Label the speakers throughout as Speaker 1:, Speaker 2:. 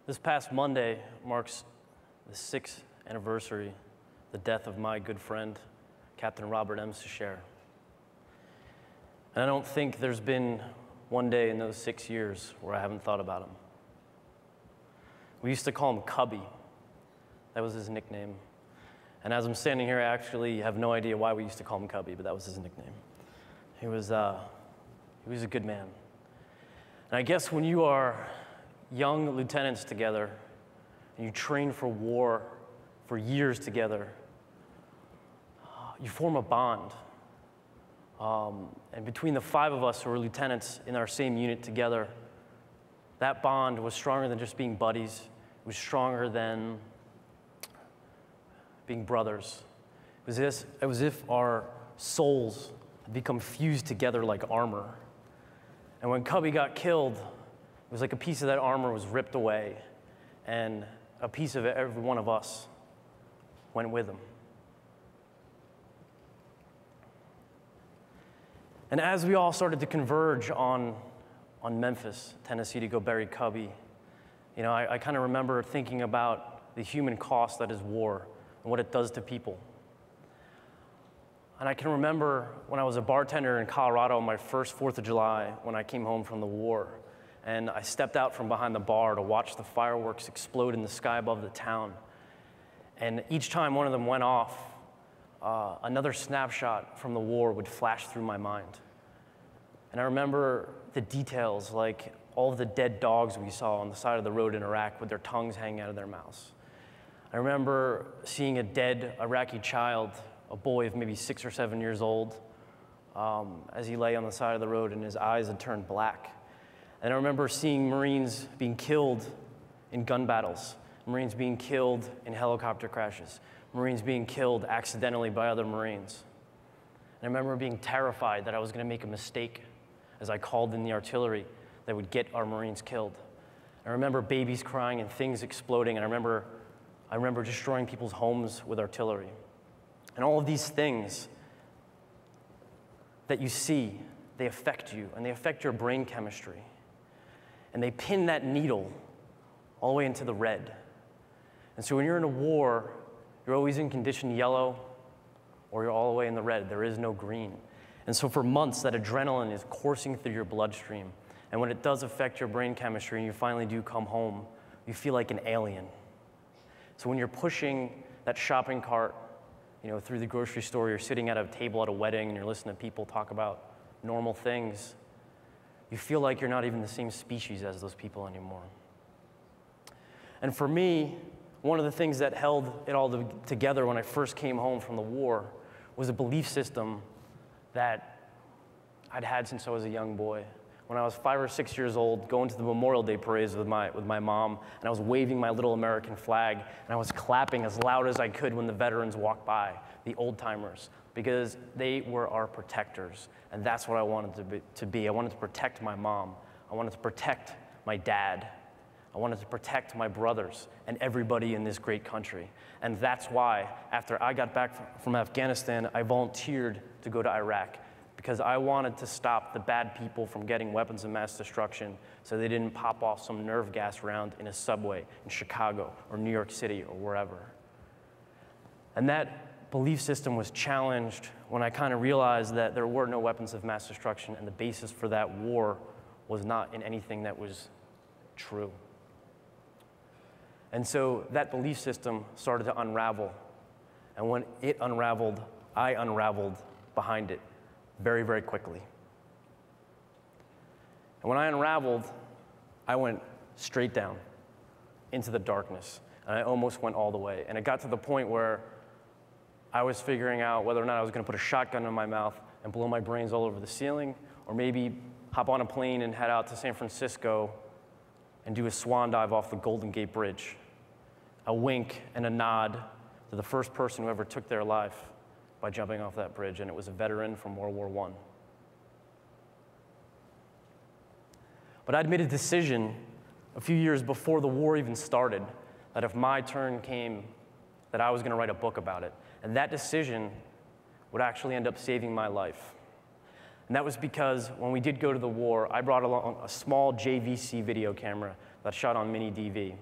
Speaker 1: This past Monday marks the 6th anniversary of the death of my good friend, Captain Robert M. Souchere. And I don't think there's been one day in those 6 years where I haven't thought about him. We used to call him Cubby. That was his nickname. And as I'm standing here, I actually have no idea why we used to call him Cubby, but that was his nickname. He was a good man. And I guess when you are young lieutenants together, and you train for war for years together, you form a bond. And between the 5 of us who were lieutenants in our same unit together, that bond was stronger than just being buddies. It was stronger than being brothers. It was as if our souls had become fused together like armor. And when Cubby got killed, it was like a piece of that armor was ripped away, and a piece of every one of us went with him. And as we all started to converge on Memphis, Tennessee, to go bury Cubby, I kind of remember thinking about the human cost that is war and what it does to people. And I can remember when I was a bartender in Colorado on my first 4th of July when I came home from the war. And I stepped out from behind the bar to watch the fireworks explode in the sky above the town. And each time one of them went off, another snapshot from the war would flash through my mind. And I remember the details, like all of the dead dogs we saw on the side of the road in Iraq with their tongues hanging out of their mouths. I remember seeing a dead Iraqi child, a boy of maybe 6 or 7 years old, as he lay on the side of the road and his eyes had turned black. And I remember seeing Marines being killed in gun battles, Marines being killed in helicopter crashes, Marines being killed accidentally by other Marines. And I remember being terrified that I was going to make a mistake as I called in the artillery that would get our Marines killed. I remember babies crying and things exploding, and I remember destroying people's homes with artillery. And all of these things that you see, they affect you, and they affect your brain chemistry. And they pin that needle all the way into the red. And so when you're in a war, you're always in condition yellow, or you're all the way in the red. There is no green. And so for months, that adrenaline is coursing through your bloodstream. And when it does affect your brain chemistry and you finally do come home, you feel like an alien. So when you're pushing that shopping cart, through the grocery store, you're sitting at a table at a wedding and you're listening to people talk about normal things, you feel like you're not even the same species as those people anymore. And for me, one of the things that held it all together when I first came home from the war was a belief system that I'd had since I was a young boy. When I was 5 or 6 years old, going to the Memorial Day parades with my mom, and I was waving my little American flag, and I was clapping as loud as I could when the veterans walked by, the old-timers, because they were our protectors, and that's what I wanted to be. I wanted to protect my mom. I wanted to protect my dad. I wanted to protect my brothers and everybody in this great country. And that's why, after I got back from Afghanistan, I volunteered to go to Iraq, because I wanted to stop the bad people from getting weapons of mass destruction so they didn't pop off some nerve gas round in a subway in Chicago or New York City or wherever. And that belief system was challenged when I kind of realized that there were no weapons of mass destruction, and the basis for that war was not in anything that was true. And so that belief system started to unravel. And when it unraveled, I unraveled behind it very, very quickly. And when I unraveled, I went straight down into the darkness. And I almost went all the way. And it got to the point where I was figuring out whether or not I was going to put a shotgun in my mouth and blow my brains all over the ceiling, or maybe hop on a plane and head out to San Francisco and do a swan dive off the Golden Gate Bridge. A wink and a nod to the first person who ever took their life by jumping off that bridge, and it was a veteran from World War I. But I'd made a decision a few years before the war even started that if my turn came, that I was going to write a book about it. And that decision would actually end up saving my life. And that was because when we did go to the war, I brought along a small JVC video camera that shot on mini DV.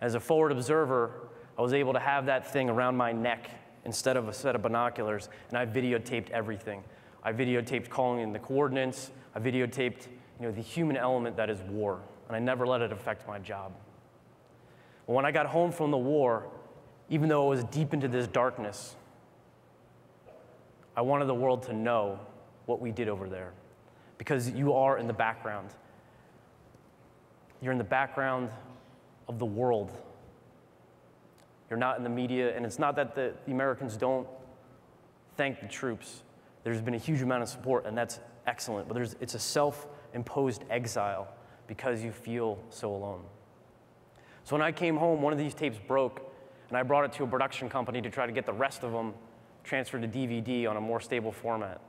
Speaker 1: As a forward observer, I was able to have that thing around my neck instead of a set of binoculars, and I videotaped everything. I videotaped calling in the coordinates. I videotaped, the human element that is war, and I never let it affect my job. But when I got home from the war, even though it was deep into this darkness, I wanted the world to know what we did over there, because you are in the background. You're in the background of the world. You're not in the media, and it's not that the Americans don't thank the troops. There's been a huge amount of support, and that's excellent, but it's a self-imposed exile because you feel so alone. So when I came home, one of these tapes broke, and I brought it to a production company to try to get the rest of them transferred to DVD on a more stable format.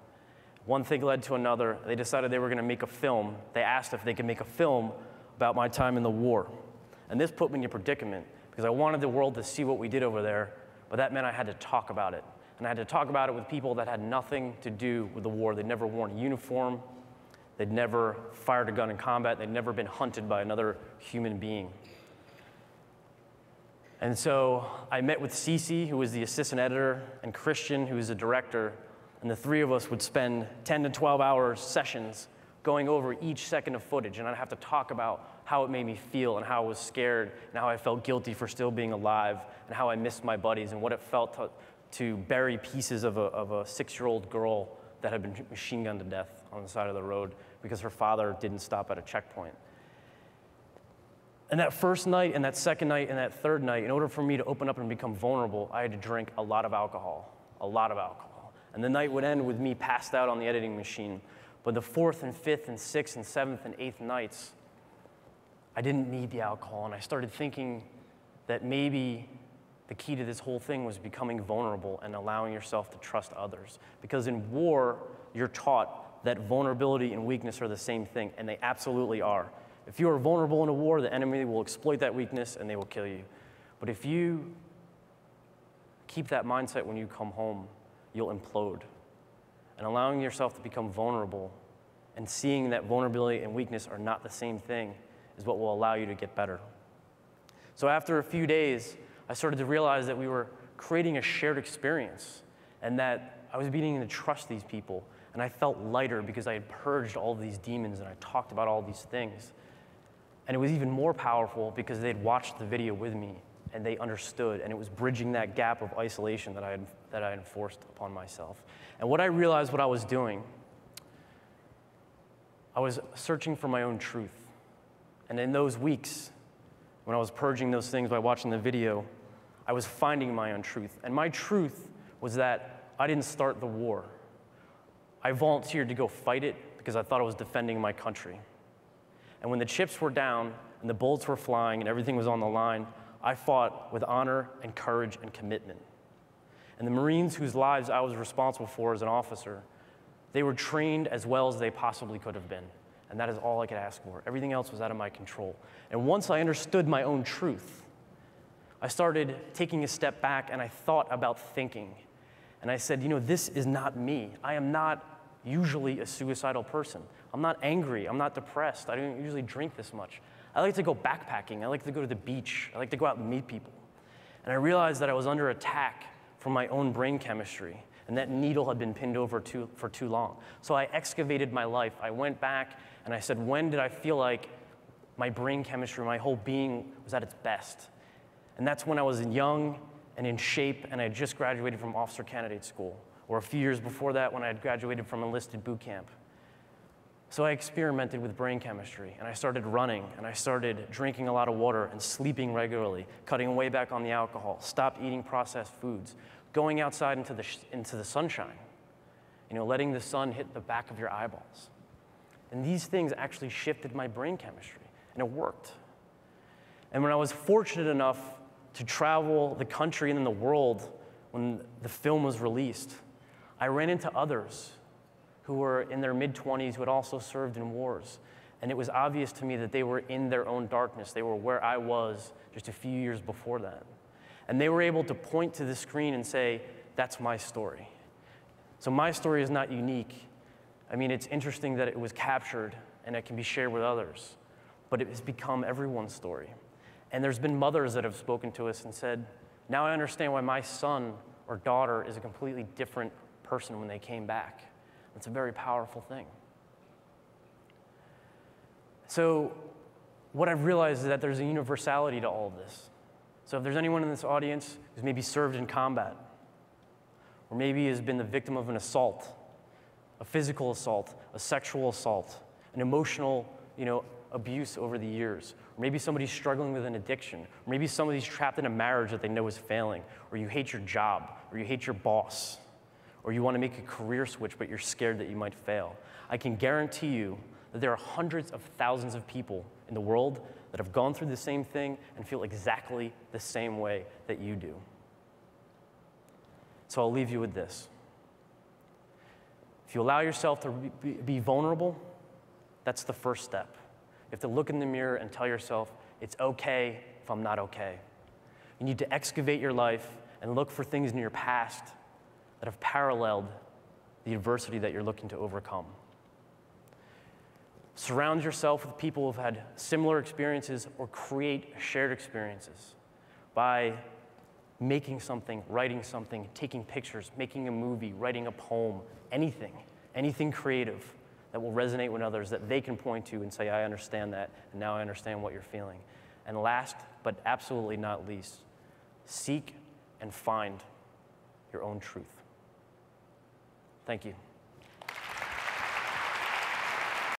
Speaker 1: One thing led to another. They decided they were going to make a film. They asked if they could make a film about my time in the war. And this put me in a predicament, because I wanted the world to see what we did over there, but that meant I had to talk about it. And I had to talk about it with people that had nothing to do with the war. They'd never worn a uniform. They'd never fired a gun in combat. They'd never been hunted by another human being. And so I met with Cece, who was the assistant editor, and Christian, who was the director, and the three of us would spend 10 to 12 hour sessions going over each second of footage, and I'd have to talk about how it made me feel and how I was scared and how I felt guilty for still being alive and how I missed my buddies and what it felt to bury pieces of a 6-year-old girl that had been machine gunned to death on the side of the road because her father didn't stop at a checkpoint. And that first night and that second night and that third night, in order for me to open up and become vulnerable, I had to drink a lot of alcohol. And the night would end with me passed out on the editing machine. But the fourth and fifth and sixth and seventh and eighth nights, I didn't need the alcohol. And I started thinking that maybe the key to this whole thing was becoming vulnerable and allowing yourself to trust others. Because in war, you're taught that vulnerability and weakness are the same thing, and they absolutely are. If you are vulnerable in a war, the enemy will exploit that weakness and they will kill you. But if you keep that mindset when you come home, you'll implode. And allowing yourself to become vulnerable and seeing that vulnerability and weakness are not the same thing is what will allow you to get better. So after a few days, I started to realize that we were creating a shared experience and that I was beginning to trust these people. And I felt lighter because I had purged all of these demons and I talked about all these things. And it was even more powerful because they'd watched the video with me and they understood, and it was bridging that gap of isolation that I had forced upon myself. And what I realized what I was doing, I was searching for my own truth. And in those weeks, when I was purging those things by watching the video, I was finding my own truth. And my truth was that I didn't start the war. I volunteered to go fight it because I thought I was defending my country. And when the chips were down and the bullets were flying and everything was on the line, I fought with honor and courage and commitment. And the Marines whose lives I was responsible for as an officer, they were trained as well as they possibly could have been. And that is all I could ask for. Everything else was out of my control. And once I understood my own truth, I started taking a step back and I thought about thinking. And I said, this is not me. I am not usually a suicidal person. I'm not angry. I'm not depressed. I don't usually drink this much. I like to go backpacking. I like to go to the beach. I like to go out and meet people. And I realized that I was under attack from my own brain chemistry, and that needle had been pinned over for too long. So I excavated my life. I went back and I said, when did I feel like my brain chemistry, my whole being was at its best? And that's when I was young and in shape, and I had just graduated from officer candidate school, or a few years before that when I had graduated from enlisted boot camp. So I experimented with brain chemistry, and I started running, and I started drinking a lot of water and sleeping regularly, cutting way back on the alcohol, stopped eating processed foods, going outside into the sunshine, letting the sun hit the back of your eyeballs. And these things actually shifted my brain chemistry, and it worked. And when I was fortunate enough to travel the country and then the world when the film was released, I ran into others who were in their mid-20s who had also served in wars. And it was obvious to me that they were in their own darkness. They were where I was just a few years before that. And they were able to point to the screen and say, that's my story. So my story is not unique. I mean, it's interesting that it was captured and it can be shared with others, but it has become everyone's story. And there's been mothers that have spoken to us and said, now I understand why my son or daughter is a completely different person when they came back. It's a very powerful thing. So what I've realized is that there's a universality to all of this. So if there's anyone in this audience who's maybe served in combat, or maybe has been the victim of an assault, a physical assault, a sexual assault, an emotional, abuse over the years, or maybe somebody's struggling with an addiction, or maybe somebody's trapped in a marriage that they know is failing, or you hate your job, or you hate your boss, or you want to make a career switch but you're scared that you might fail. I can guarantee you that there are hundreds of thousands of people in the world that have gone through the same thing and feel exactly the same way that you do. So I'll leave you with this. If you allow yourself to be vulnerable, that's the first step. You have to look in the mirror and tell yourself, it's okay if I'm not okay. You need to excavate your life and look for things in your past that have paralleled the adversity that you're looking to overcome. Surround yourself with people who've had similar experiences or create shared experiences by making something, writing something, taking pictures, making a movie, writing a poem, anything creative that will resonate with others that they can point to and say, I understand that, and now I understand what you're feeling. And last, but absolutely not least, seek and find your own truth. Thank you.